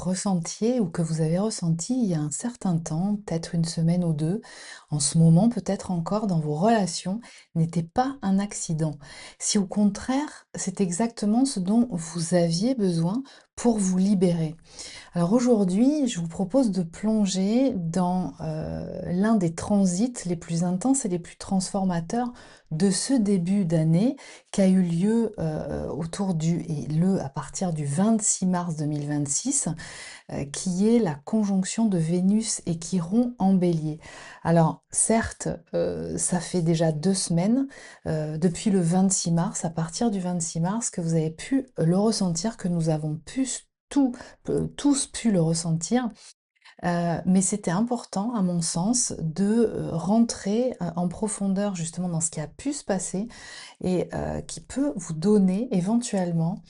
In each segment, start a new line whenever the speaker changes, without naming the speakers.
ressentiez ou que vous avez ressenti il y a un certain temps, peut-être une semaine ou deux, en ce moment peut-être encore dans vos relations, n'était pas un accident. Si au contraire, c'est exactement ce dont vous aviez besoin pour vous libérer. Alors aujourd'hui, je vous propose de plonger dans l'un des transits les plus intenses et les plus transformateurs de ce début d'année qui a eu lieu à partir du 26 mars 2026, qui est la conjonction de Vénus et Chiron en Bélier. Alors certes, ça fait déjà 2 semaines, depuis le 26 mars, à partir du 26 mars, que vous avez pu le ressentir, que nous avons tous pu le ressentir. Mais c'était important, à mon sens, de rentrer en profondeur justement dans ce qui a pu se passer et qui peut vous donner éventuellement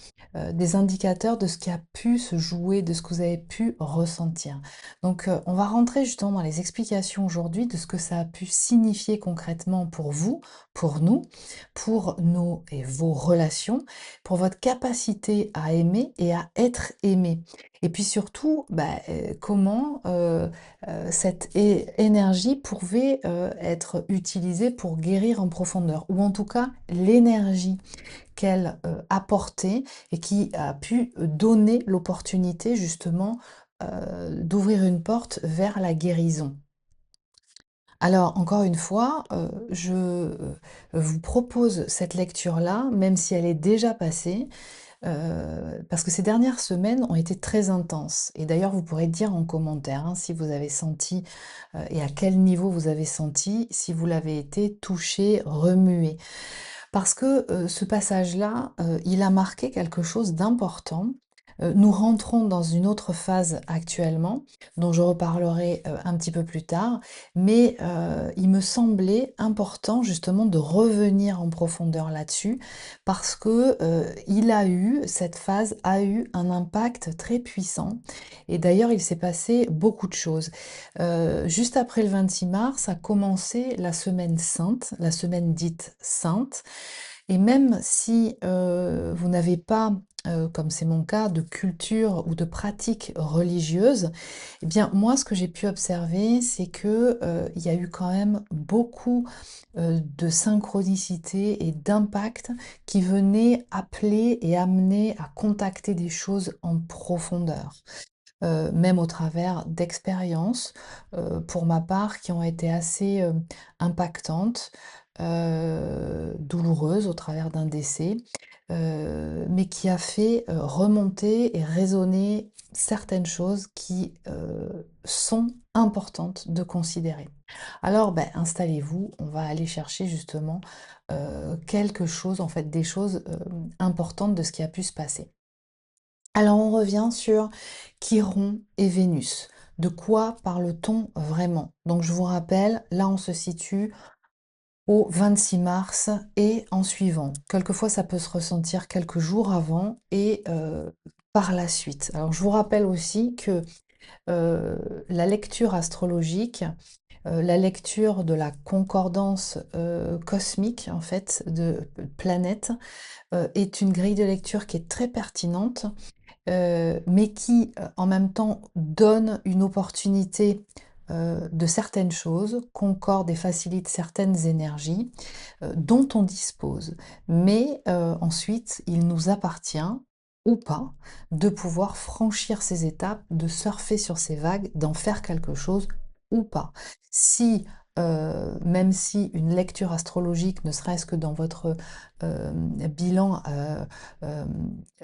des indicateurs de ce qui a pu se jouer, de ce que vous avez pu ressentir. Donc on va rentrer justement dans les explications aujourd'hui de ce que ça a pu signifier concrètement pour vous, pour nous, pour nos et vos relations, pour votre capacité à aimer et à être aimé. Et puis surtout, comment cette énergie pouvait être utilisée pour guérir en profondeur, ou en tout cas l'énergie qu'elle apportait et qui a pu donner l'opportunité justement d'ouvrir une porte vers la guérison. Alors, encore une fois, je vous propose cette lecture-là, même si elle est déjà passée, parce que ces dernières semaines ont été très intenses. Et d'ailleurs, vous pourrez dire en commentaire, hein, si vous avez senti, et à quel niveau vous avez senti, si vous l'avez été touché, remué. Parce que, ce passage-là, il a marqué quelque chose d'important. Nous rentrons dans une autre phase actuellement, dont je reparlerai, un petit peu plus tard, mais il me semblait important justement de revenir en profondeur là-dessus parce que, cette phase a eu un impact très puissant et d'ailleurs il s'est passé beaucoup de choses. Juste après le 26 mars a commencé la semaine sainte, la semaine dite sainte, et même si vous n'avez pas, comme c'est mon cas, de culture ou de pratique religieuse, eh bien moi ce que j'ai pu observer, c'est que il y a eu quand même beaucoup de synchronicité et d'impact qui venaient appeler et amener à contacter des choses en profondeur. Même au travers d'expériences, pour ma part, qui ont été assez, impactantes, douloureuses au travers d'un décès, mais qui a fait, remonter et résonner certaines choses qui, sont importantes de considérer. Alors, installez-vous, on va aller chercher justement, quelque chose, en fait, des choses, importantes de ce qui a pu se passer. Alors on revient sur Chiron et Vénus. De quoi parle-t-on vraiment? Donc je vous rappelle, là on se situe au 26 mars et en suivant. Quelquefois ça peut se ressentir quelques jours avant et par la suite. Alors je vous rappelle aussi que la lecture astrologique, la lecture de la concordance cosmique en fait de planètes est une grille de lecture qui est très pertinente, mais qui, en même temps, donne une opportunité, de certaines choses, concorde et facilite certaines énergies, dont on dispose. Mais, ensuite, il nous appartient, ou pas, de pouvoir franchir ces étapes, de surfer sur ces vagues, d'en faire quelque chose ou pas. Si, même si une lecture astrologique, ne serait-ce que dans votre, bilan,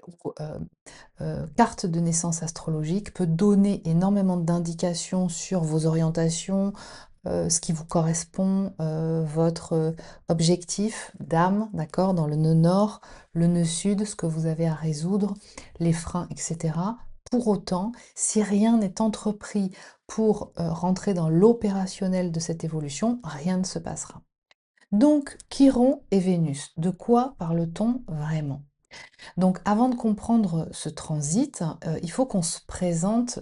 ou, carte de naissance astrologique peut donner énormément d'indications sur vos orientations, ce qui vous correspond, votre objectif d'âme, d'accord, dans le nœud nord, le nœud sud, ce que vous avez à résoudre, les freins, etc. Pour autant, si rien n'est entrepris pour rentrer dans l'opérationnel de cette évolution, rien ne se passera. Donc, Chiron et Vénus, de quoi parle-t-on vraiment? Donc avant de comprendre ce transit, il faut qu'on présente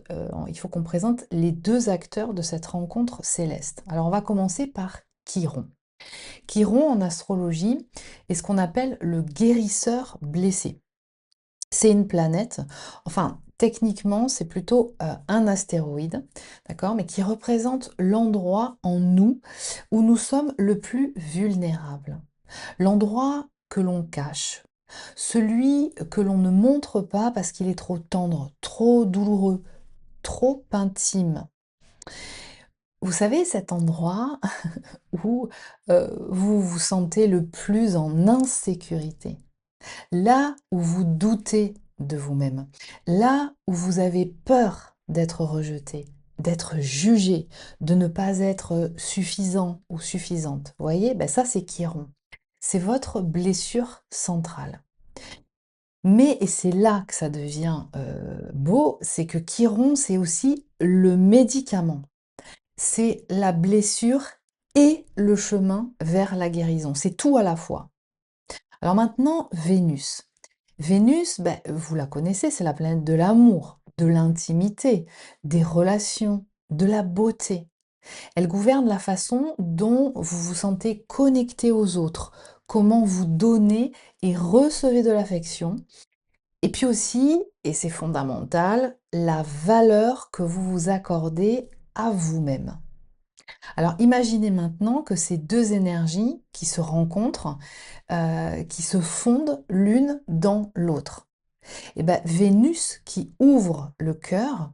les 2 acteurs de cette rencontre céleste. Alors on va commencer par Chiron. Chiron en astrologie est ce qu'on appelle le guérisseur blessé. C'est une planète, enfin techniquement c'est plutôt un astéroïde, d'accord, mais qui représente l'endroit en nous où nous sommes le plus vulnérables, l'endroit que l'on cache, celui que l'on ne montre pas parce qu'il est trop tendre, trop douloureux, trop intime. Vous savez, cet endroit où vous vous sentez le plus en insécurité. Là où vous doutez de vous-même, là où vous avez peur d'être rejeté, d'être jugé, de ne pas être suffisant ou suffisante. Vous voyez, ben ça c'est Chiron. C'est votre blessure centrale. Mais, et c'est là que ça devient beau, c'est que Chiron, c'est aussi le médicament. C'est la blessure et le chemin vers la guérison. C'est tout à la fois. Alors maintenant, Vénus. Vénus, ben, vous la connaissez, c'est la planète de l'amour, de l'intimité, des relations, de la beauté. Elle gouverne la façon dont vous vous sentez connecté aux autres, comment vous donnez et recevez de l'affection, et puis aussi, et c'est fondamental, la valeur que vous vous accordez à vous-même. Alors imaginez maintenant que ces deux énergies qui se rencontrent, qui se fondent l'une dans l'autre. Et ben, Vénus qui ouvre le cœur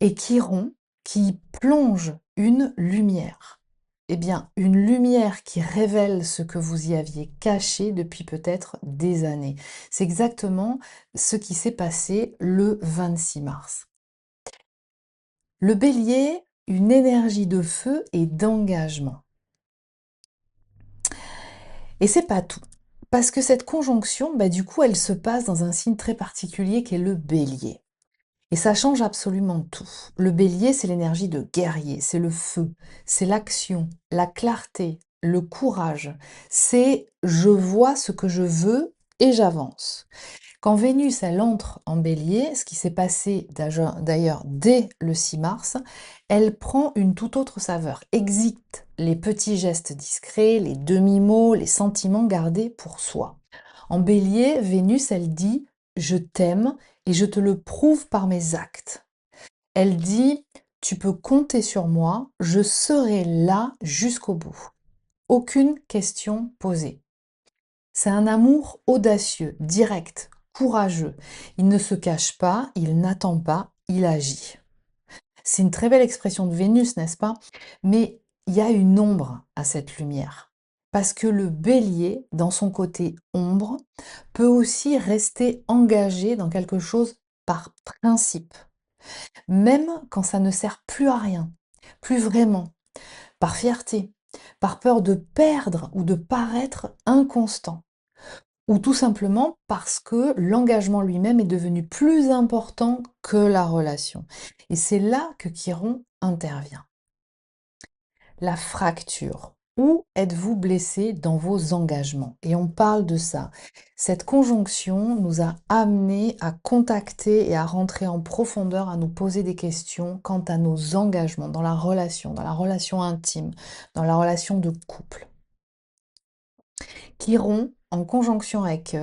et Chiron qui plonge une lumière. Eh bien, une lumière qui révèle ce que vous y aviez caché depuis peut-être des années. C'est exactement ce qui s'est passé le 26 mars. Le bélier, une énergie de feu et d'engagement. Et c'est pas tout. Parce que cette conjonction, bah, du coup, elle se passe dans un signe très particulier qui est le bélier. Et ça change absolument tout. Le bélier, c'est l'énergie de guerrier, c'est le feu, c'est l'action, la clarté, le courage. C'est je vois ce que je veux et j'avance. Quand Vénus, elle entre en bélier, ce qui s'est passé d'ailleurs dès le 6 mars, elle prend une toute autre saveur. Exit les petits gestes discrets, les demi-mots, les sentiments gardés pour soi. En bélier, Vénus, elle dit « je t'aime et je te le prouve par mes actes ». Elle dit « tu peux compter sur moi, je serai là jusqu'au bout ». Aucune question posée. C'est un amour audacieux, direct, courageux. Il ne se cache pas, il n'attend pas, il agit. C'est une très belle expression de Vénus, n'est-ce pas? Mais il y a une ombre à cette lumière. Parce que le bélier, dans son côté ombre, peut aussi rester engagé dans quelque chose par principe, même quand ça ne sert plus à rien, plus vraiment, par fierté, par peur de perdre ou de paraître inconstant, ou tout simplement parce que l'engagement lui-même est devenu plus important que la relation. Et c'est là que Chiron intervient. La fracture. Où êtes-vous blessé dans vos engagements? Et on parle de ça. Cette conjonction nous a amené à contacter et à rentrer en profondeur, à nous poser des questions quant à nos engagements dans la relation intime, dans la relation de couple. Chiron, en conjonction avec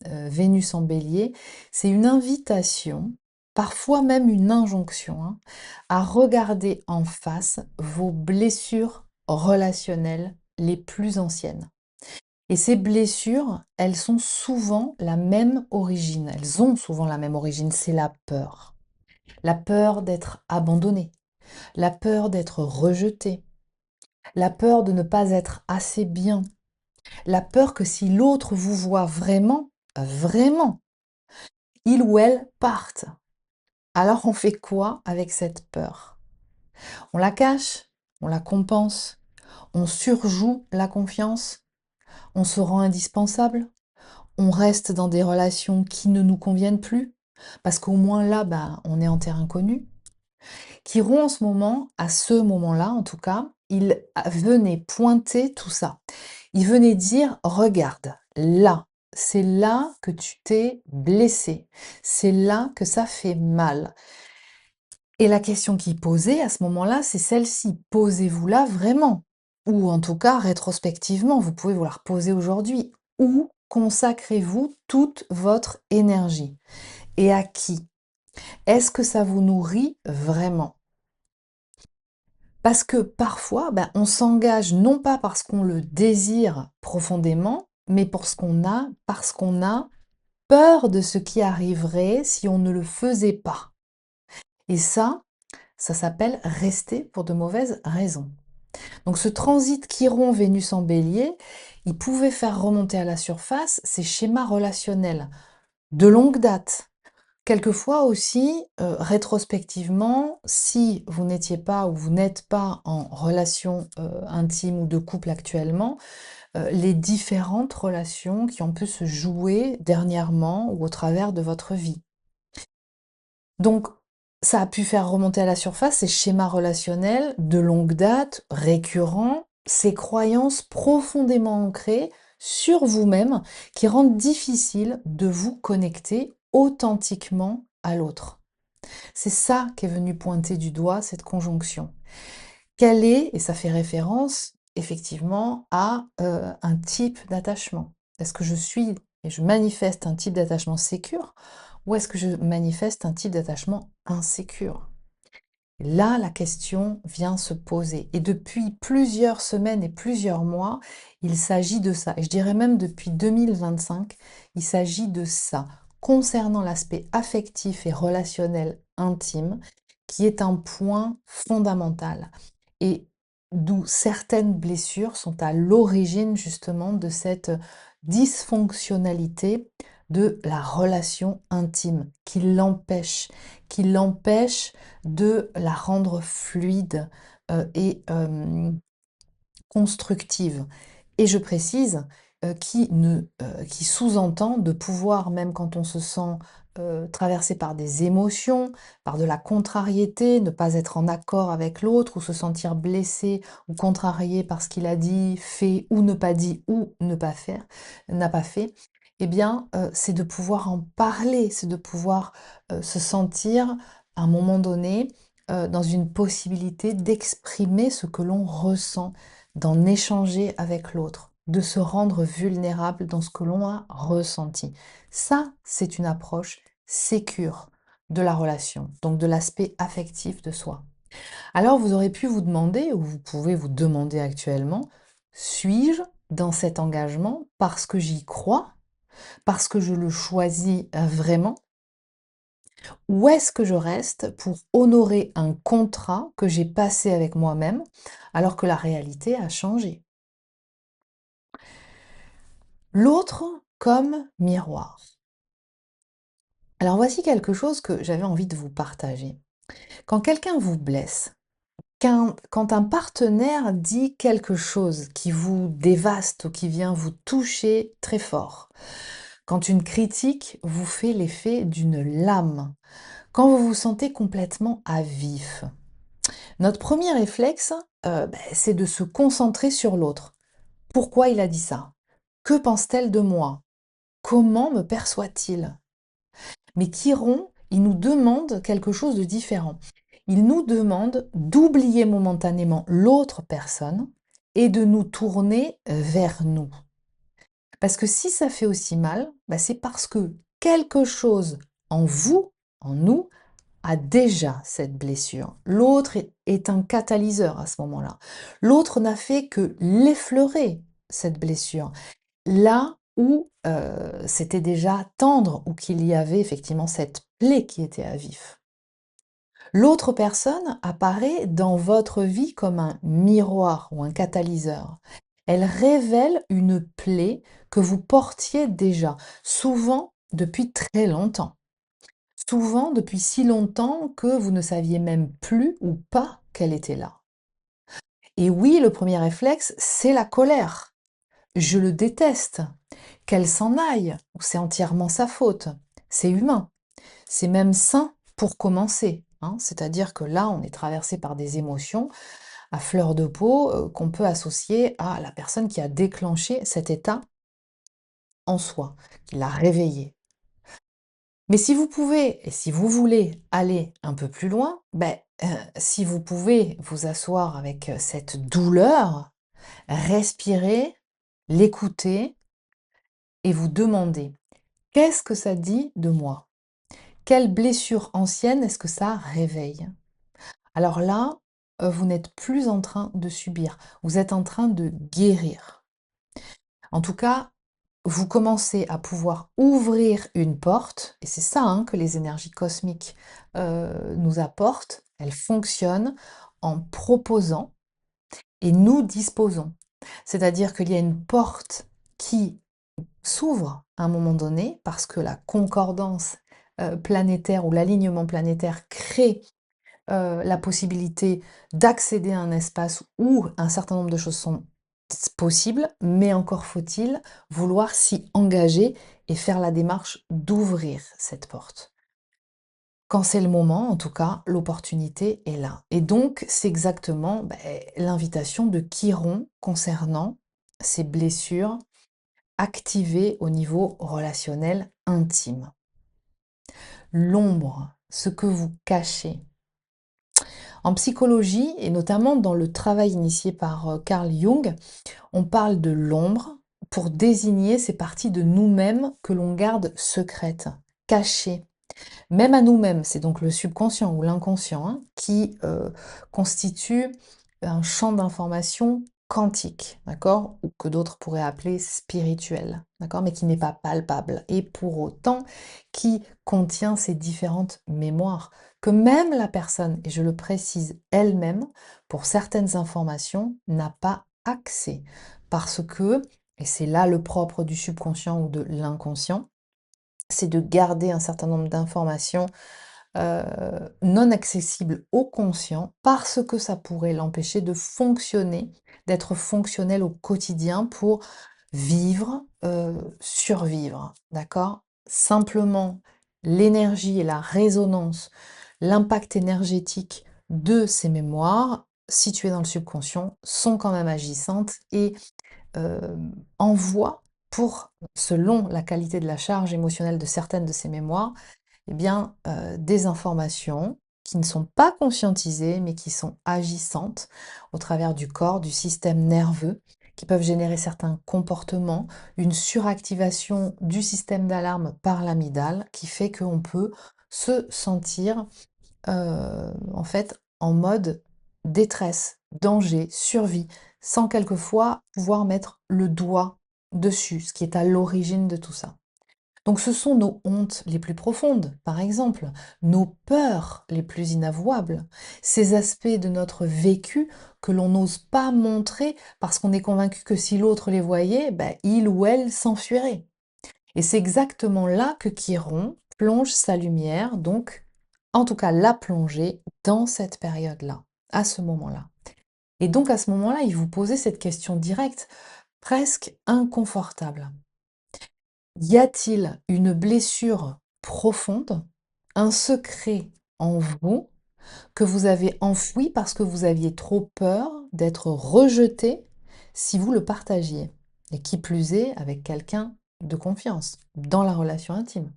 Vénus en bélier, c'est une invitation, parfois même une injonction, hein, à regarder en face vos blessures relationnelles les plus anciennes. Et ces blessures, elles sont souvent la même origine, elles ont souvent la même origine, c'est la peur. La peur d'être abandonné, la peur d'être rejeté, la peur de ne pas être assez bien, la peur que si l'autre vous voit vraiment, vraiment, il ou elle parte. Alors on fait quoi avec cette peur? On la cache, on la compense, on surjoue la confiance, on se rend indispensable, on reste dans des relations qui ne nous conviennent plus, parce qu'au moins là, bah, on est en terrain connu. Chiron, en ce moment, à ce moment-là en tout cas, il venait pointer tout ça. Il venait dire, regarde, là, c'est là que tu t'es blessé, c'est là que ça fait mal. Et la question qui posait à ce moment-là, c'est celle-ci, posez-vous là vraiment? Ou en tout cas, rétrospectivement, vous pouvez vous la reposer aujourd'hui. Où consacrez-vous toute votre énergie? Et à qui? Est-ce que ça vous nourrit vraiment? Parce que parfois, on s'engage non pas parce qu'on le désire profondément, mais parce qu'on a peur de ce qui arriverait si on ne le faisait pas. Et ça s'appelle rester pour de mauvaises raisons. Donc ce transit Chiron-Vénus en Bélier, il pouvait faire remonter à la surface ces schémas relationnels de longue date. Quelquefois aussi, rétrospectivement, si vous n'étiez pas ou vous n'êtes pas en relation intime ou de couple actuellement, les différentes relations qui ont pu se jouer dernièrement ou au travers de votre vie. Donc, ça a pu faire remonter à la surface ces schémas relationnels de longue date, récurrents, ces croyances profondément ancrées sur vous-même qui rendent difficile de vous connecter authentiquement à l'autre. C'est ça qui est venu pointer du doigt cette conjonction. Quelle est, et ça fait référence effectivement à un type d'attachement. Est-ce que je suis et je manifeste un type d'attachement sécure ou est-ce que je manifeste un type d'attachement insécure? Là, la question vient se poser. Et depuis plusieurs semaines et plusieurs mois, il s'agit de ça. Et je dirais même depuis 2025, il s'agit de ça, concernant l'aspect affectif et relationnel intime, qui est un point fondamental. Et d'où certaines blessures sont à l'origine justement de cette dysfonctionnalité de la relation intime, qui l'empêche de la rendre fluide et constructive. Et je précise, qui sous-entend de pouvoir, même quand on se sent traversé par des émotions, par de la contrariété, ne pas être en accord avec l'autre, ou se sentir blessé ou contrarié par ce qu'il a dit, fait, ou ne pas dit, ou ne pas faire, n'a pas fait, eh bien, c'est de pouvoir en parler, c'est de pouvoir se sentir, à un moment donné, dans une possibilité d'exprimer ce que l'on ressent, d'en échanger avec l'autre, de se rendre vulnérable dans ce que l'on a ressenti. Ça, c'est une approche sécure de la relation, donc de l'aspect affectif de soi. Alors vous aurez pu vous demander, ou vous pouvez vous demander actuellement, suis-je dans cet engagement parce que j'y crois, parce que je le choisis vraiment, ou est-ce que je reste pour honorer un contrat que j'ai passé avec moi-même alors que la réalité a changé? L'autre comme miroir. Alors voici quelque chose que j'avais envie de vous partager. Quand quelqu'un vous blesse, quand un partenaire dit quelque chose qui vous dévaste ou qui vient vous toucher très fort, quand une critique vous fait l'effet d'une lame, quand vous vous sentez complètement à vif, notre premier réflexe, c'est de se concentrer sur l'autre. Pourquoi il a dit ça? Que pense-t-elle de moi? Comment me perçoit-il? Mais Chiron, il nous demande quelque chose de différent. Il nous demande d'oublier momentanément l'autre personne et de nous tourner vers nous. Parce que si ça fait aussi mal, c'est parce que quelque chose en vous, en nous, a déjà cette blessure. L'autre est un catalyseur à ce moment-là. L'autre n'a fait que l'effleurer, cette blessure. Là où c'était déjà tendre ou qu'il y avait effectivement cette plaie qui était à vif. L'autre personne apparaît dans votre vie comme un miroir ou un catalyseur. Elle révèle une plaie que vous portiez déjà, souvent depuis très longtemps. Souvent depuis si longtemps que vous ne saviez même plus ou pas qu'elle était là. Et oui, le premier réflexe, c'est la colère. Je le déteste. Qu'elle s'en aille, ou c'est entièrement sa faute. C'est humain. C'est même sain pour commencer, hein. C'est-à-dire que là, on est traversé par des émotions à fleur de peau qu'on peut associer à la personne qui a déclenché cet état en soi, qui l'a réveillé. Mais si vous pouvez et si vous voulez aller un peu plus loin, si vous pouvez vous asseoir avec cette douleur, respirer, l'écouter et vous demandez: «Qu'est-ce que ça dit de moi? Quelle blessure ancienne est-ce que ça réveille?» Alors là, vous n'êtes plus en train de subir, vous êtes en train de guérir. En tout cas, vous commencez à pouvoir ouvrir une porte, et c'est ça hein, que les énergies cosmiques nous apportent. Elles fonctionnent en proposant et nous disposons. C'est-à-dire qu'il y a une porte qui s'ouvre à un moment donné parce que la concordance planétaire ou l'alignement planétaire crée la possibilité d'accéder à un espace où un certain nombre de choses sont possibles, mais encore faut-il vouloir s'y engager et faire la démarche d'ouvrir cette porte. Quand c'est le moment, en tout cas, l'opportunité est là. Et donc, c'est exactement l'invitation de Chiron concernant ces blessures activées au niveau relationnel intime. L'ombre, ce que vous cachez. En psychologie, et notamment dans le travail initié par Carl Jung, on parle de l'ombre pour désigner ces parties de nous-mêmes que l'on garde secrètes, cachées. Même à nous-mêmes, c'est donc le subconscient ou l'inconscient hein, qui constitue un champ d'information quantique, d'accord, ou que d'autres pourraient appeler spirituel, d'accord, mais qui n'est pas palpable, et pour autant qui contient ces différentes mémoires, que même la personne, et je le précise elle-même, pour certaines informations, n'a pas accès, parce que, et c'est là le propre du subconscient ou de l'inconscient, c'est de garder un certain nombre d'informations non accessibles au conscient parce que ça pourrait l'empêcher de fonctionner, d'être fonctionnel au quotidien pour vivre, survivre, d'accord? Simplement, l'énergie et la résonance, l'impact énergétique de ces mémoires situées dans le subconscient sont quand même agissantes et envoient selon la qualité de la charge émotionnelle de certaines de ces mémoires, eh bien, des informations qui ne sont pas conscientisées, mais qui sont agissantes au travers du corps, du système nerveux, qui peuvent générer certains comportements, une suractivation du système d'alarme par l'amygdale, qui fait qu'on peut se sentir en fait en mode détresse, danger, survie, sans quelquefois pouvoir mettre le doigt dessus, ce qui est à l'origine de tout ça. Donc ce sont nos hontes les plus profondes, par exemple, nos peurs les plus inavouables, ces aspects de notre vécu que l'on n'ose pas montrer parce qu'on est convaincu que si l'autre les voyait, il ou elle s'enfuirait. Et c'est exactement là que Chiron plonge sa lumière, donc en tout cas la plongée dans cette période-là, à ce moment-là. Et donc à ce moment-là, il vous posait cette question directe, presque inconfortable. Y a-t-il une blessure profonde, un secret en vous que vous avez enfoui parce que vous aviez trop peur d'être rejeté si vous le partagiez? Et qui plus est, avec quelqu'un de confiance, dans la relation intime.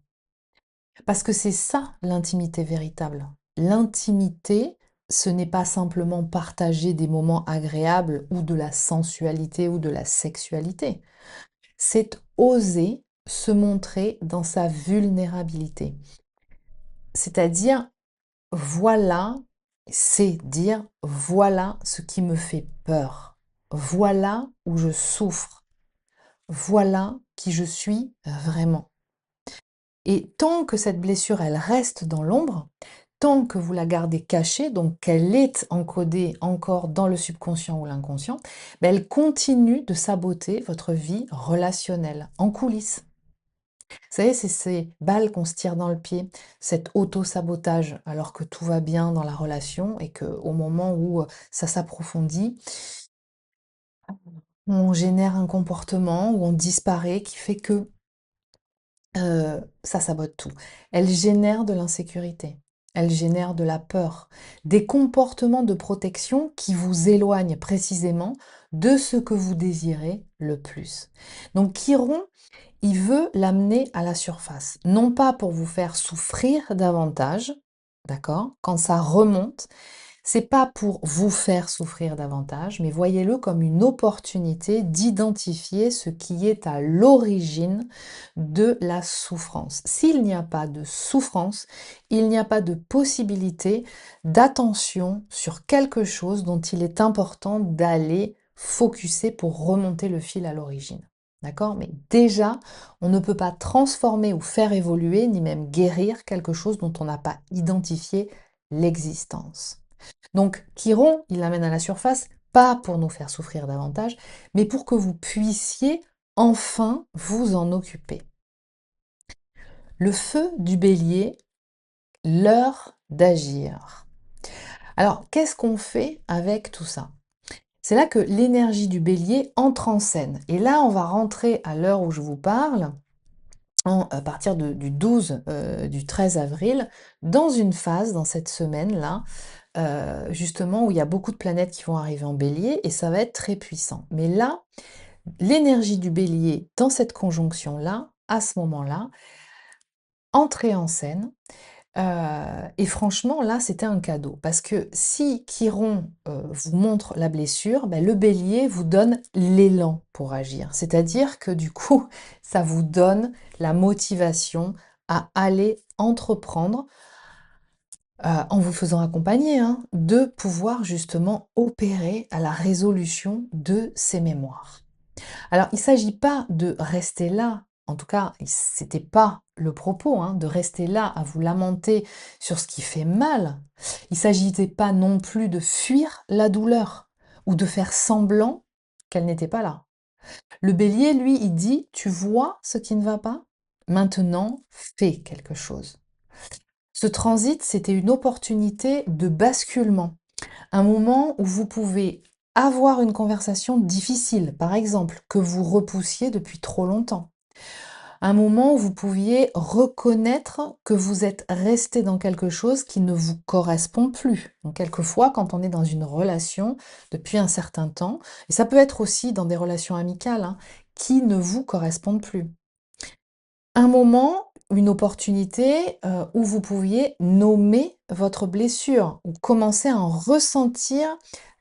Parce que c'est ça l'intimité véritable. L'intimité, ce n'est pas simplement partager des moments agréables ou de la sensualité ou de la sexualité. C'est oser se montrer dans sa vulnérabilité. C'est-à-dire, voilà, c'est dire, voilà ce qui me fait peur. Voilà où je souffre. Voilà qui je suis vraiment. Et tant que cette blessure, elle reste dans l'ombre, tant que vous la gardez cachée, donc qu'elle est encodée encore dans le subconscient ou l'inconscient, elle continue de saboter votre vie relationnelle en coulisses. Vous savez, c'est ces balles qu'on se tire dans le pied, cet auto-sabotage, alors que tout va bien dans la relation et qu'au moment où ça s'approfondit, on génère un comportement où on disparaît qui fait que ça sabote tout. Elle génère de l'insécurité, elle génère de la peur, des comportements de protection qui vous éloignent précisément de ce que vous désirez le plus. Donc Chiron, il veut l'amener à la surface, non pas pour vous faire souffrir davantage, d'accord, quand ça remonte, C'est pas pour vous faire souffrir davantage, mais voyez-le comme une opportunité d'identifier ce qui est à l'origine de la souffrance. S'il n'y a pas de souffrance, il n'y a pas de possibilité d'attention sur quelque chose dont il est important d'aller focuser pour remonter le fil à l'origine. D'accord? Mais déjà, on ne peut pas transformer ou faire évoluer, ni même guérir quelque chose dont on n'a pas identifié l'existence. Donc, Chiron, il l'amène à la surface, pas pour nous faire souffrir davantage, mais pour que vous puissiez enfin vous en occuper. Le feu du bélier, l'heure d'agir. Alors, qu'est-ce qu'on fait avec tout ça? C'est là que l'énergie du bélier entre en scène. Et là, on va rentrer à l'heure où je vous parle, à partir du 12, du 13 avril, dans une phase, dans cette semaine-là, justement où il y a beaucoup de planètes qui vont arriver en bélier et ça va être très puissant. Mais là, l'énergie du bélier dans cette conjonction-là, à ce moment-là, entrer en scène. Et franchement, là, c'était un cadeau. Parce que si Chiron vous montre la blessure, ben, le bélier vous donne l'élan pour agir. C'est-à-dire que du coup, ça vous donne la motivation à aller entreprendre en vous faisant accompagner, hein, de pouvoir justement opérer à la résolution de ces mémoires. Alors, il ne s'agit pas de rester là, en tout cas, c'était pas le propos, hein, de rester là à vous lamenter sur ce qui fait mal. Il ne s'agissait pas non plus de fuir la douleur ou de faire semblant qu'elle n'était pas là. Le bélier, lui, il dit, tu vois ce qui ne va pas? Maintenant, fais quelque chose. Ce transit, c'était une opportunité de basculement, un moment où vous pouvez avoir une conversation difficile, par exemple, que vous repoussiez depuis trop longtemps. Un moment où vous pouviez reconnaître que vous êtes resté dans quelque chose qui ne vous correspond plus. Donc, quelquefois, quand on est dans une relation depuis un certain temps, et ça peut être aussi dans des relations amicales, hein, qui ne vous correspondent plus. Un moment, une opportunité où vous pouviez nommer votre blessure ou commencer à en ressentir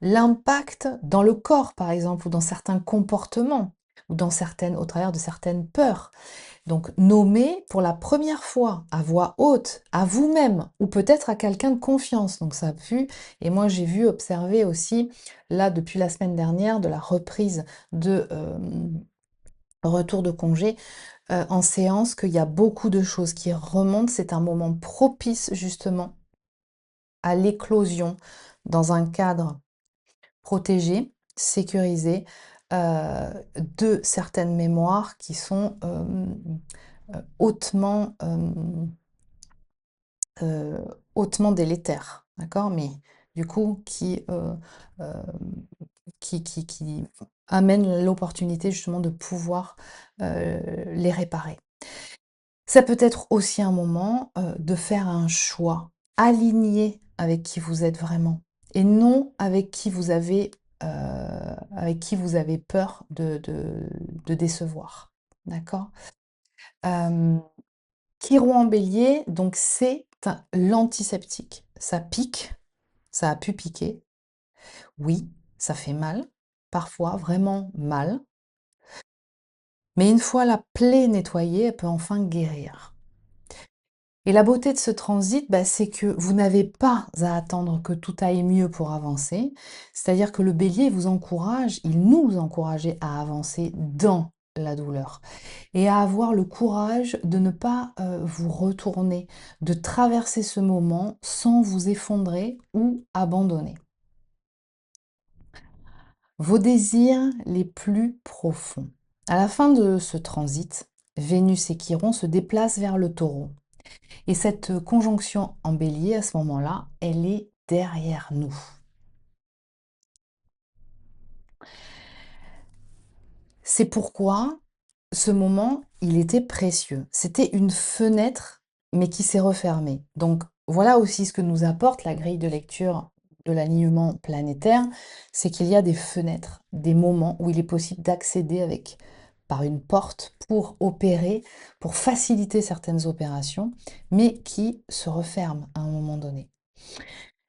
l'impact dans le corps, par exemple, ou dans certains comportements, ou au travers de certaines peurs. Donc, nommer pour la première fois à voix haute, à vous-même, ou peut-être à quelqu'un de confiance. Donc, ça a pu, et moi j'ai vu observer aussi, là, depuis la semaine dernière, de la reprise de retour de congé, en séance, qu'il y a beaucoup de choses qui remontent. C'est un moment propice justement à l'éclosion dans un cadre protégé, sécurisé, de certaines mémoires qui sont hautement, hautement délétères, d'accord? Mais du coup, euh, qui amènent l'opportunité justement de pouvoir les réparer. Ça peut être aussi un moment, de faire un choix aligné avec qui vous êtes vraiment et non avec qui vous avez peur de décevoir. D'accord? Hem, Chiron en Bélier, donc c'est l'antiseptique. Ça pique, ça a pu piquer. Oui, ça fait mal, parfois vraiment mal, mais une fois la plaie nettoyée, elle peut enfin guérir. Et la beauté de ce transit, bah, c'est que vous n'avez pas à attendre que tout aille mieux pour avancer. C'est-à-dire que le bélier vous encourage, il nous encourage à avancer dans la douleur et à avoir le courage de ne pas vous retourner, de traverser ce moment sans vous effondrer ou abandonner. Vos désirs les plus profonds. À la fin de ce transit, Vénus et Chiron se déplacent vers le taureau. Et cette conjonction en bélier, à ce moment-là, elle est derrière nous. C'est pourquoi ce moment, il était précieux. C'était une fenêtre, mais qui s'est refermée. Donc voilà aussi ce que nous apporte la grille de lecture de l'alignement planétaire, c'est qu'il y a des fenêtres, des moments où il est possible d'accéder par une porte pour opérer, pour faciliter certaines opérations, mais qui se referment à un moment donné.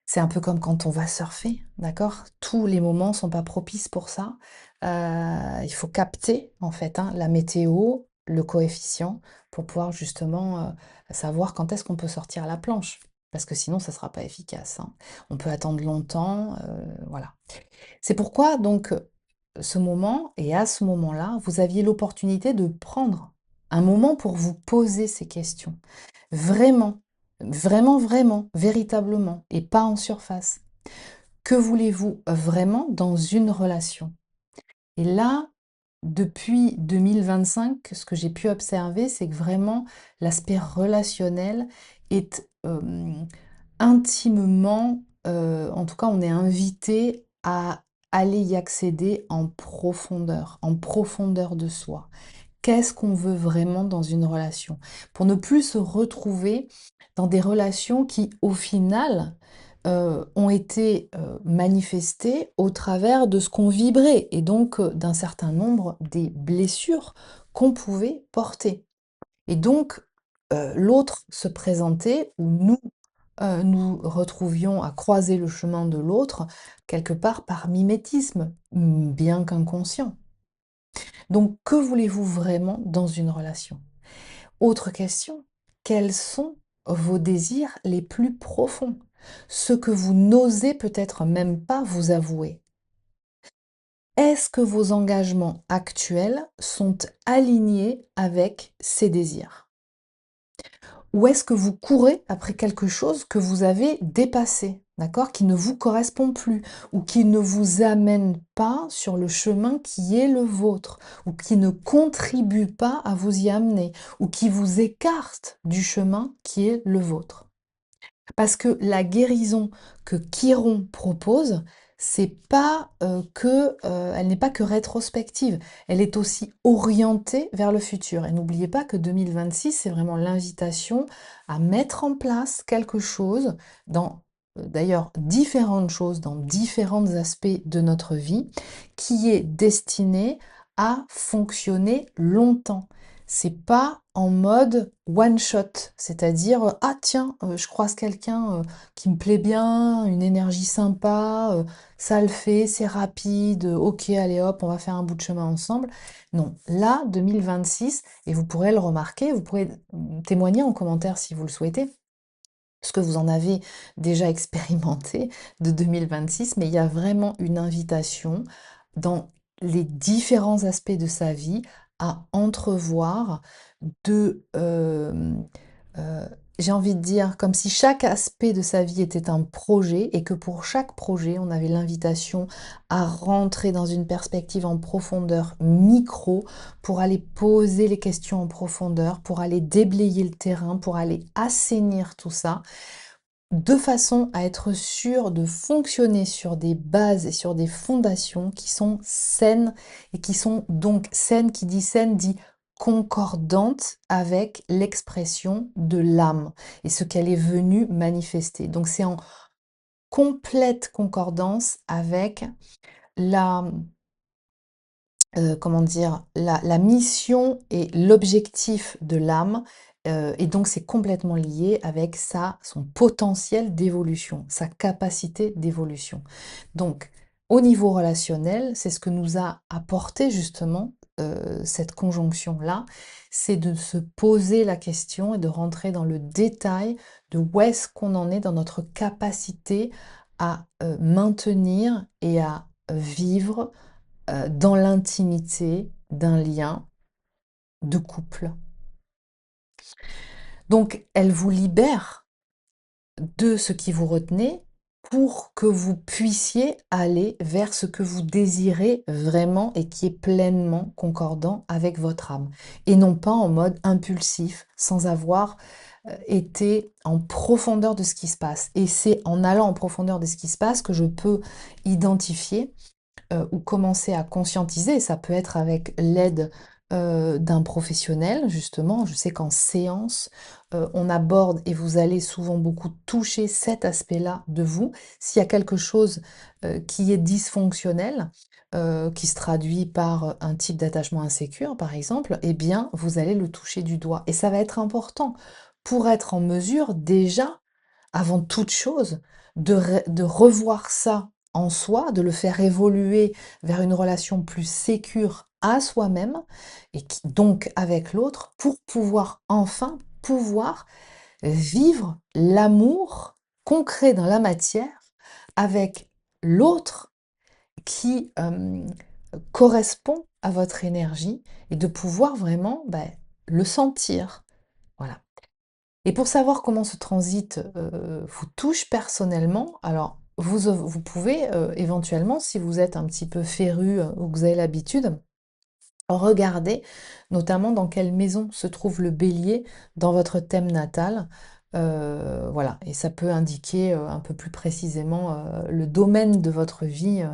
C'est un peu comme quand on va surfer, d'accord? Tous les moments sont pas propices pour ça. Il faut capter en fait, hein, la météo, le coefficient pour pouvoir justement, savoir quand est-ce qu'on peut sortir à la planche. Parce que sinon ça sera pas efficace, hein. On peut attendre longtemps, voilà. C'est pourquoi donc, ce moment et à ce moment-là, vous aviez l'opportunité de prendre un moment pour vous poser ces questions. Vraiment, vraiment, vraiment, véritablement et pas en surface. Que voulez-vous vraiment dans une relation? Et là, depuis 2025, ce que j'ai pu observer, c'est que vraiment l'aspect relationnel est, intimement, en tout cas, on est invité à aller y accéder en profondeur de soi. Qu'est-ce qu'on veut vraiment dans une relation? Pour ne plus se retrouver dans des relations qui, au final, ont été, manifestées au travers de ce qu'on vibrait et donc, d'un certain nombre des blessures qu'on pouvait porter. Et donc, l'autre se présentait ou nous, nous retrouvions à croiser le chemin de l'autre, quelque part par mimétisme, bien qu'inconscient. Donc, que voulez-vous vraiment dans une relation? Autre question, quels sont vos désirs les plus profonds? Ce que vous n'osez peut-être même pas vous avouer. Est-ce que vos engagements actuels sont alignés avec ces désirs? Ou est-ce que vous courez après quelque chose que vous avez dépassé, d'accord? Qui ne vous correspond plus ou qui ne vous amène pas sur le chemin qui est le vôtre ou qui ne contribue pas à vous y amener ou qui vous écarte du chemin qui est le vôtre. Parce que la guérison que Chiron propose, c'est pas elle n'est pas que rétrospective, elle est aussi orientée vers le futur. Et n'oubliez pas que 2026, c'est vraiment l'invitation à mettre en place quelque chose dans, d'ailleurs, différentes choses dans différents aspects de notre vie, qui est destiné à fonctionner longtemps. C'est pas en mode one shot, c'est-à-dire, ah tiens, je croise quelqu'un, qui me plaît bien, une énergie sympa, ça le fait, c'est rapide, OK, allez hop, on va faire un bout de chemin ensemble. Non, là, 2026, et vous pourrez le remarquer, vous pourrez témoigner en commentaire si vous le souhaitez, ce que vous en avez déjà expérimenté de 2026, mais il y a vraiment une invitation dans les différents aspects de sa vie à entrevoir de, heu, j'ai envie de dire, comme si chaque aspect de sa vie était un projet et que pour chaque projet, on avait l'invitation à rentrer dans une perspective en profondeur micro pour aller poser les questions en profondeur, pour aller déblayer le terrain, pour aller assainir tout ça, de façon à être sûr de fonctionner sur des bases et sur des fondations qui sont saines et qui sont donc saines, qui dit saine dit concordante avec l'expression de l'âme et ce qu'elle est venue manifester. Donc c'est en complète concordance avec la, comment dire? La mission et l'objectif de l'âme, et donc c'est complètement lié avec son potentiel d'évolution, sa capacité d'évolution. Donc au niveau relationnel, c'est ce que nous a apporté justement, cette conjonction-là, c'est de se poser la question et de rentrer dans le détail de où est-ce qu'on en est dans notre capacité à, maintenir et à vivre dans l'intimité d'un lien de couple. Donc, elle vous libère de ce qui vous retenait pour que vous puissiez aller vers ce que vous désirez vraiment et qui est pleinement concordant avec votre âme. Et non pas en mode impulsif, sans avoir été en profondeur de ce qui se passe. Et c'est en allant en profondeur de ce qui se passe que je peux identifier ou commencer à conscientiser, ça peut être avec l'aide d'un professionnel, justement. Je sais qu'en séance, on aborde et vous allez souvent beaucoup toucher cet aspect-là de vous. S'il y a quelque chose qui est dysfonctionnel, qui se traduit par un type d'attachement insécure, par exemple, eh bien, vous allez le toucher du doigt. Et ça va être important pour être en mesure déjà avant toute chose, de revoir ça en soi, de le faire évoluer vers une relation plus sécure à soi-même et donc avec l'autre pour pouvoir enfin pouvoir vivre l'amour concret dans la matière avec l'autre qui correspond à votre énergie et de pouvoir vraiment le sentir. Voilà. Et pour savoir comment ce transit vous touche personnellement, alors vous pouvez éventuellement, si vous êtes un petit peu féru ou que vous avez l'habitude, regarder notamment dans quelle maison se trouve le bélier dans votre thème natal. Voilà, et ça peut indiquer un peu plus précisément le domaine de votre vie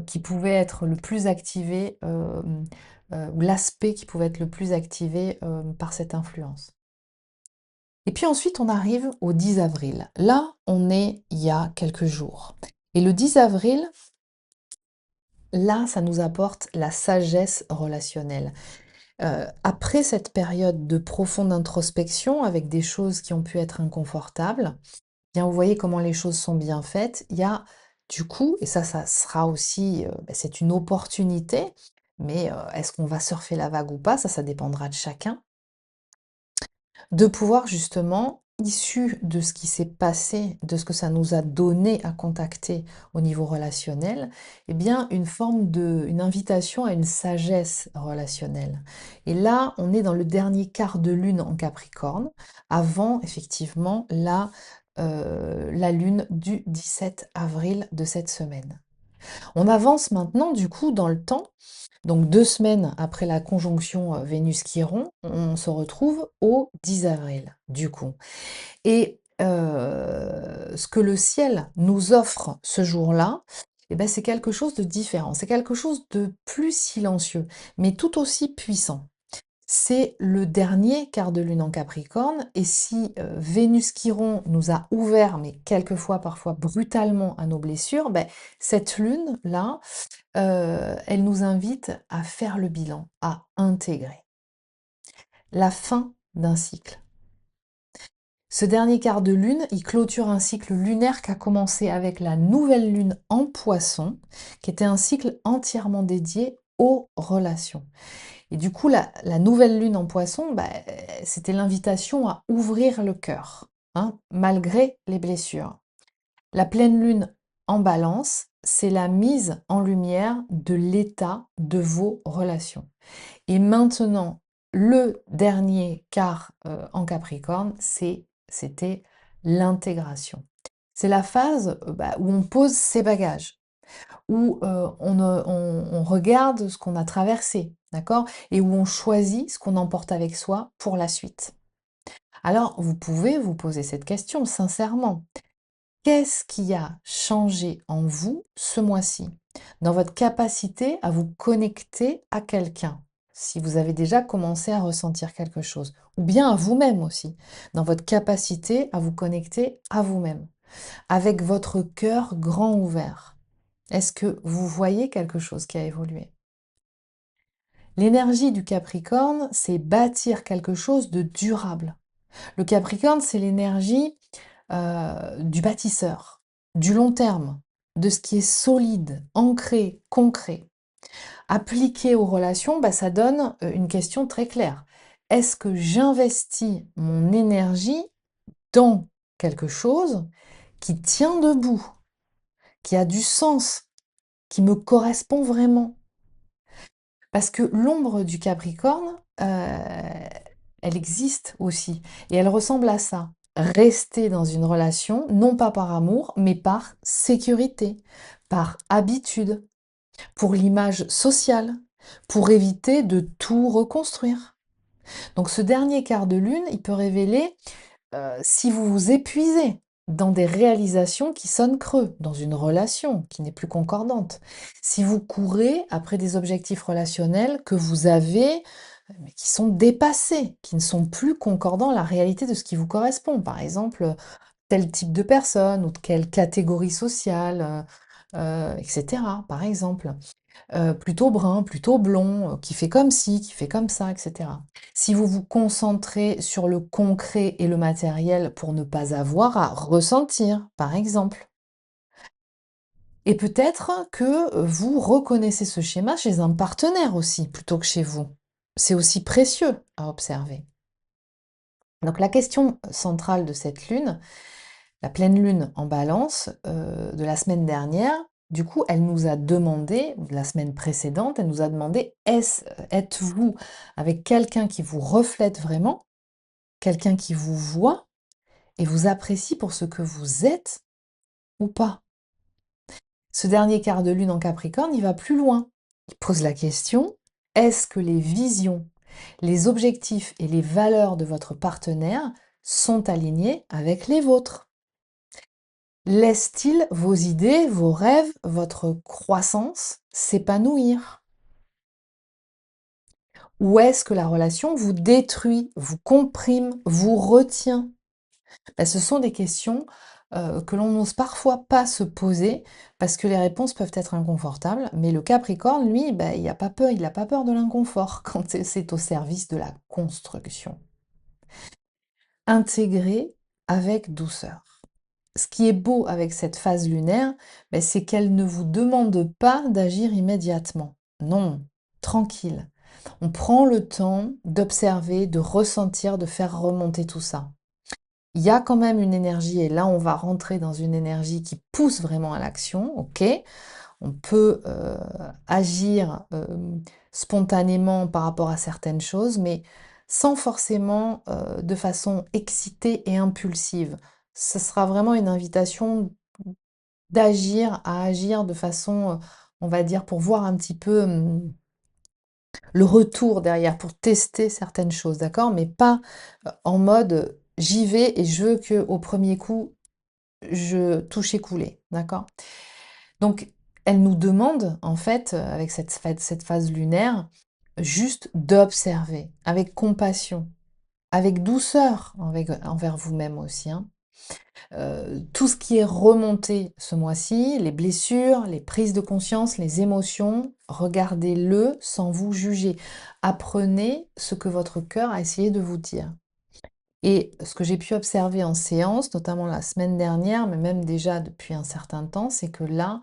qui pouvait être le plus activé, ou l'aspect qui pouvait être le plus activé par cette influence. Et puis ensuite, on arrive au 10 avril. Là, on est il y a quelques jours. Et le 10 avril, là, ça nous apporte la sagesse relationnelle. Après cette période de profonde introspection avec des choses qui ont pu être inconfortables, bien vous voyez comment les choses sont bien faites. Il y a du coup, et ça sera aussi, c'est une opportunité, mais est-ce qu'on va surfer la vague ou pas? Ça dépendra de chacun. De pouvoir justement, issu de ce qui s'est passé, de ce que ça nous a donné à contacter au niveau relationnel, eh bien une invitation à une sagesse relationnelle. Et là, on est dans le dernier quart de lune en Capricorne, avant effectivement la lune du 17 avril de cette semaine. On avance maintenant du coup dans le temps, donc 2 semaines après la conjonction Vénus-Chiron, on se retrouve au 10 avril du coup. Et ce que le ciel nous offre ce jour-là, eh ben, c'est quelque chose de différent, c'est quelque chose de plus silencieux, mais tout aussi puissant. C'est le dernier quart de lune en Capricorne, et si Vénus-Chiron nous a ouvert, mais quelquefois parfois brutalement, à nos blessures, ben, cette lune-là, elle nous invite à faire le bilan, à intégrer la fin d'un cycle. Ce dernier quart de lune, il clôture un cycle lunaire qui a commencé avec la nouvelle lune en Poisson, qui était un cycle entièrement dédié aux relations. Et du coup, la nouvelle lune en Poisson, c'était l'invitation à ouvrir le cœur, hein, malgré les blessures. La pleine lune en Balance, c'est la mise en lumière de l'état de vos relations. Et maintenant, le dernier quart en Capricorne, c'était l'intégration. C'est la phase où on pose ses bagages, où on regarde ce qu'on a traversé, d'accord? Et où on choisit ce qu'on emporte avec soi pour la suite. Alors, vous pouvez vous poser cette question sincèrement. Qu'est-ce qui a changé en vous ce mois-ci, dans votre capacité à vous connecter à quelqu'un, si vous avez déjà commencé à ressentir quelque chose, ou bien à vous-même aussi, dans votre capacité à vous connecter à vous-même, avec votre cœur grand ouvert? Est-ce que vous voyez quelque chose qui a évolué? L'énergie du Capricorne, c'est bâtir quelque chose de durable. Le Capricorne, c'est l'énergie du bâtisseur, du long terme, de ce qui est solide, ancré, concret. Appliqué aux relations, ça donne une question très claire. Est-ce que j'investis mon énergie dans quelque chose qui tient debout, qui a du sens, qui me correspond vraiment? Parce que l'ombre du Capricorne, elle existe aussi et elle ressemble à ça. Rester dans une relation, non pas par amour, mais par sécurité, par habitude, pour l'image sociale, pour éviter de tout reconstruire. Donc ce dernier quart de lune, il peut révéler si vous vous épuisez dans des réalisations qui sonnent creux, dans une relation qui n'est plus concordante, si vous courez après des objectifs relationnels que vous avez, mais qui sont dépassés, qui ne sont plus concordants à la réalité de ce qui vous correspond. Par exemple, tel type de personne ou de quelle catégorie sociale, etc. Par exemple. plutôt brun, plutôt blond, qui fait comme ci, qui fait comme ça, etc. Si vous vous concentrez sur le concret et le matériel pour ne pas avoir à ressentir, par exemple. Et peut-être que vous reconnaissez ce schéma chez un partenaire aussi, plutôt que chez vous. C'est aussi précieux à observer. Donc la question centrale de cette lune, la pleine lune en balance de la semaine dernière, du coup, elle nous a demandé, ou de la semaine précédente, elle nous a demandé, êtes-vous avec quelqu'un qui vous reflète vraiment, quelqu'un qui vous voit et vous apprécie pour ce que vous êtes ou pas? Ce dernier quart de lune en Capricorne, il va plus loin. Il pose la question, est-ce que les visions, les objectifs et les valeurs de votre partenaire sont alignés avec les vôtres? Laisse-t-il vos idées, vos rêves, votre croissance s'épanouir? Ou est-ce que la relation vous détruit, vous comprime, vous retient? Ben, ce sont des questions que l'on n'ose parfois pas se poser parce que les réponses peuvent être inconfortables. Mais le Capricorne, lui, ben, il n'a pas peur, il n'a pas peur de l'inconfort quand c'est au service de la construction. Intégrer avec douceur. Ce qui est beau avec cette phase lunaire, ben, c'est qu'elle ne vous demande pas d'agir immédiatement. Non, tranquille. On prend le temps d'observer, de ressentir, de faire remonter tout ça. Il y a quand même une énergie, et là on va rentrer dans une énergie qui pousse vraiment à l'action, ok? On peut agir spontanément par rapport à certaines choses, mais sans forcément de façon excitée et impulsive. Ce sera vraiment une invitation d'agir à agir de façon, on va dire, pour voir un petit peu le retour derrière, pour tester certaines choses, d'accord? Mais pas en mode j'y vais et je veux que au premier coup je touche écoulé, d'accord? Donc, elle nous demande, en fait, avec cette phase lunaire, juste d'observer, avec compassion, avec douceur envers vous-même aussi, hein. Tout ce qui est remonté ce mois-ci, les blessures, les prises de conscience, les émotions, regardez-le sans vous juger. Apprenez ce que votre cœur a essayé de vous dire. Et ce que j'ai pu observer en séance, notamment la semaine dernière, mais même déjà depuis un certain temps, c'est que là,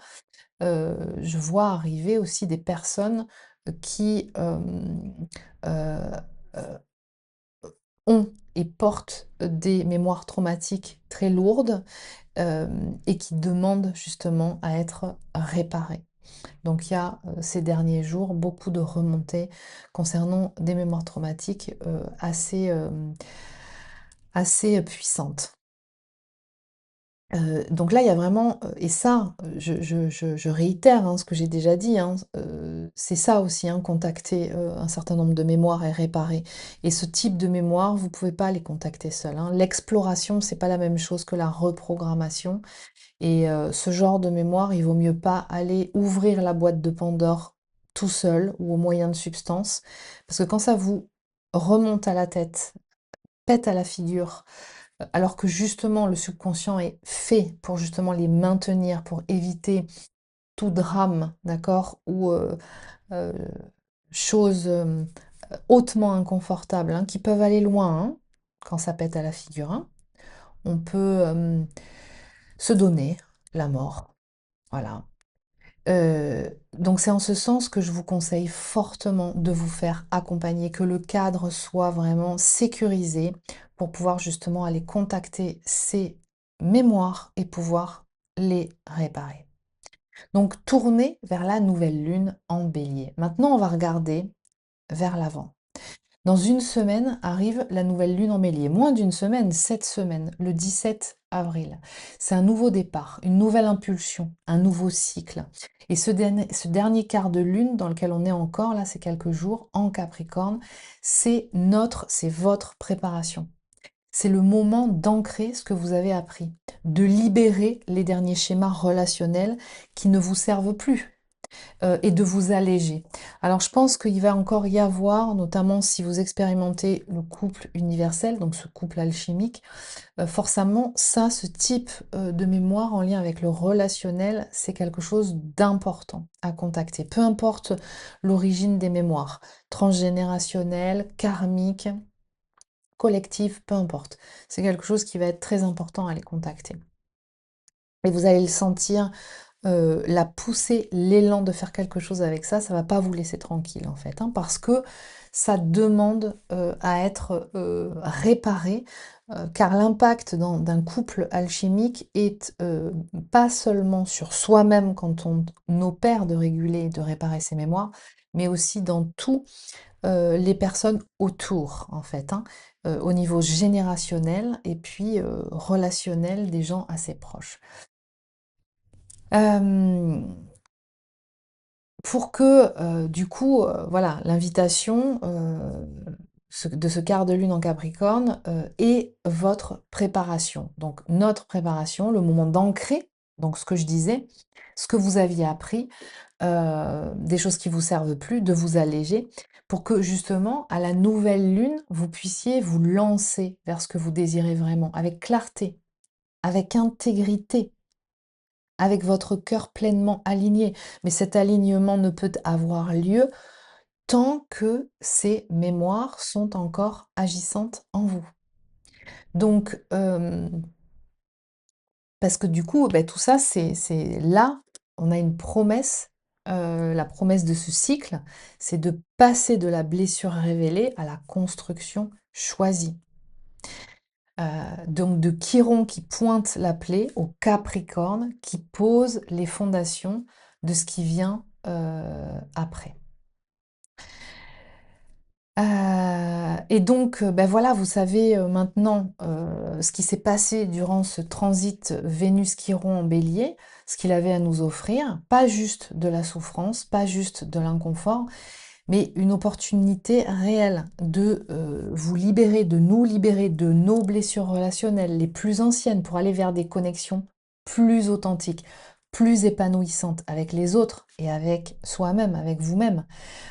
je vois arriver aussi des personnes qui heu, ont et portent des mémoires traumatiques très lourdes, et qui demandent justement à être réparées. Donc il y a, ces derniers jours, beaucoup de remontées concernant des mémoires traumatiques, assez puissantes. Donc là, il y a vraiment, et ça, je réitère, hein, ce que j'ai déjà dit, hein, c'est ça aussi, hein, contacter, un certain nombre de mémoires et réparer. Et ce type de mémoire, vous pouvez pas les contacter seul, hein. L'exploration, c'est pas la même chose que la reprogrammation et ce genre de mémoire, il vaut mieux pas aller ouvrir la boîte de Pandore tout seul ou au moyen de substances. Parce que quand ça vous remonte à la tête, pète à la figure, alors que justement le subconscient est fait pour justement les maintenir, pour éviter tout drame, d'accord? Ou euh, choses hautement inconfortables, hein, qui peuvent aller loin, hein, quand ça pète à la figure, hein. On peut se donner la mort, voilà. Donc c'est en ce sens que je vous conseille fortement de vous faire accompagner, que le cadre soit vraiment sécurisé pour pouvoir justement aller contacter ces mémoires et pouvoir les réparer. Donc tournez vers la nouvelle lune en bélier. Maintenant, on va regarder vers l'avant. Dans une semaine arrive la nouvelle lune en bélier. Moins d'une semaine, 7 semaines, le 17 avril. C'est un nouveau départ, une nouvelle impulsion, un nouveau cycle. Et ce dernier quart de lune dans lequel on est encore, là, ces quelques jours, en Capricorne, c'est votre préparation. C'est le moment d'ancrer ce que vous avez appris, de libérer les derniers schémas relationnels qui ne vous servent plus. et de vous alléger. Alors je pense qu'il va encore y avoir, notamment si vous expérimentez le couple universel, donc ce couple alchimique, forcément ça, ce type, de mémoire en lien avec le relationnel, c'est quelque chose d'important à contacter. Peu importe l'origine des mémoires, transgénérationnelles, karmiques, collectives, peu importe. C'est quelque chose qui va être très important à les contacter. Et vous allez le sentir, la poussée, l'élan de faire quelque chose avec ça va pas vous laisser tranquille en fait, hein, parce que ça demande, à être, réparé, car l'impact d'un couple alchimique est, pas seulement sur soi-même quand on opère de réguler, de réparer ses mémoires, mais aussi dans tous, les personnes autour en fait, hein, au niveau générationnel et puis, relationnel des gens assez proches. Hem Pour que, du coup, voilà, l'invitation, de ce quart de lune en Capricorne, est votre préparation. Donc notre préparation, le moment d'ancrer, donc ce que je disais, ce que vous aviez appris, des choses qui vous servent plus, de vous alléger, pour que justement, à la nouvelle lune, vous puissiez vous lancer vers ce que vous désirez vraiment, avec clarté, avec intégrité, avec votre cœur pleinement aligné. Mais cet alignement ne peut avoir lieu tant que ces mémoires sont encore agissantes en vous. Donc, parce que du coup, beh, tout ça, c'est là, on a une promesse, la promesse de ce cycle, c'est de passer de la blessure révélée à la construction choisie. Donc de Chiron qui pointe la plaie au Capricorne qui pose les fondations de ce qui vient, après. Et donc, bah, voilà, vous savez, maintenant, ce qui s'est passé durant ce transit Vénus-Chiron en Bélier, ce qu'il avait à nous offrir. Pas juste de la souffrance, pas juste de l'inconfort, mais une opportunité réelle de, vous libérer, de nous libérer de nos blessures relationnelles les plus anciennes pour aller vers des connexions plus authentiques, plus épanouissantes avec les autres et avec soi-même, avec vous-même.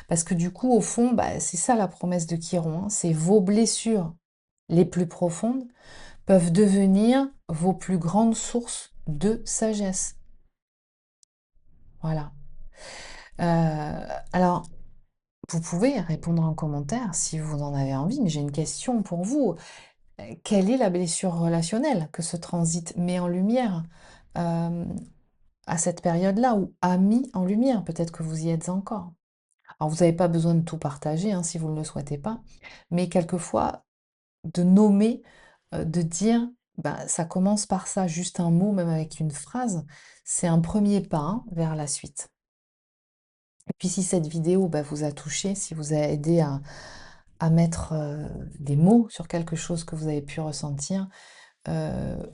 Parce que du coup, au fond, bah, c'est ça la promesse de Chiron, hein, c'est vos blessures les plus profondes peuvent devenir vos plus grandes sources de sagesse. Voilà. Alors, vous pouvez répondre en commentaire si vous en avez envie, mais j'ai une question pour vous. Quelle est la blessure relationnelle que ce transit met en lumière euh, à cette période-là, ou a mis en lumière? Peut-être que vous y êtes encore. Alors, vous n'avez pas besoin de tout partager, hein, si vous ne le souhaitez pas, mais quelquefois, de nommer, de dire, bah, ça commence par ça, juste un mot, même avec une phrase, c'est un premier pas, hein, vers la suite. Et puis si cette vidéo, bah, vous a touché, si vous a aidé à mettre, des mots sur quelque chose que vous avez pu ressentir,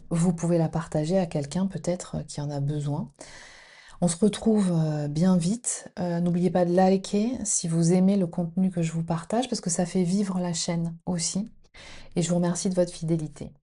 vous pouvez la partager à quelqu'un peut-être, qui en a besoin. On se retrouve, bien vite. N'oubliez pas de liker si vous aimez le contenu que je vous partage, parce que ça fait vivre la chaîne aussi, et je vous remercie de votre fidélité.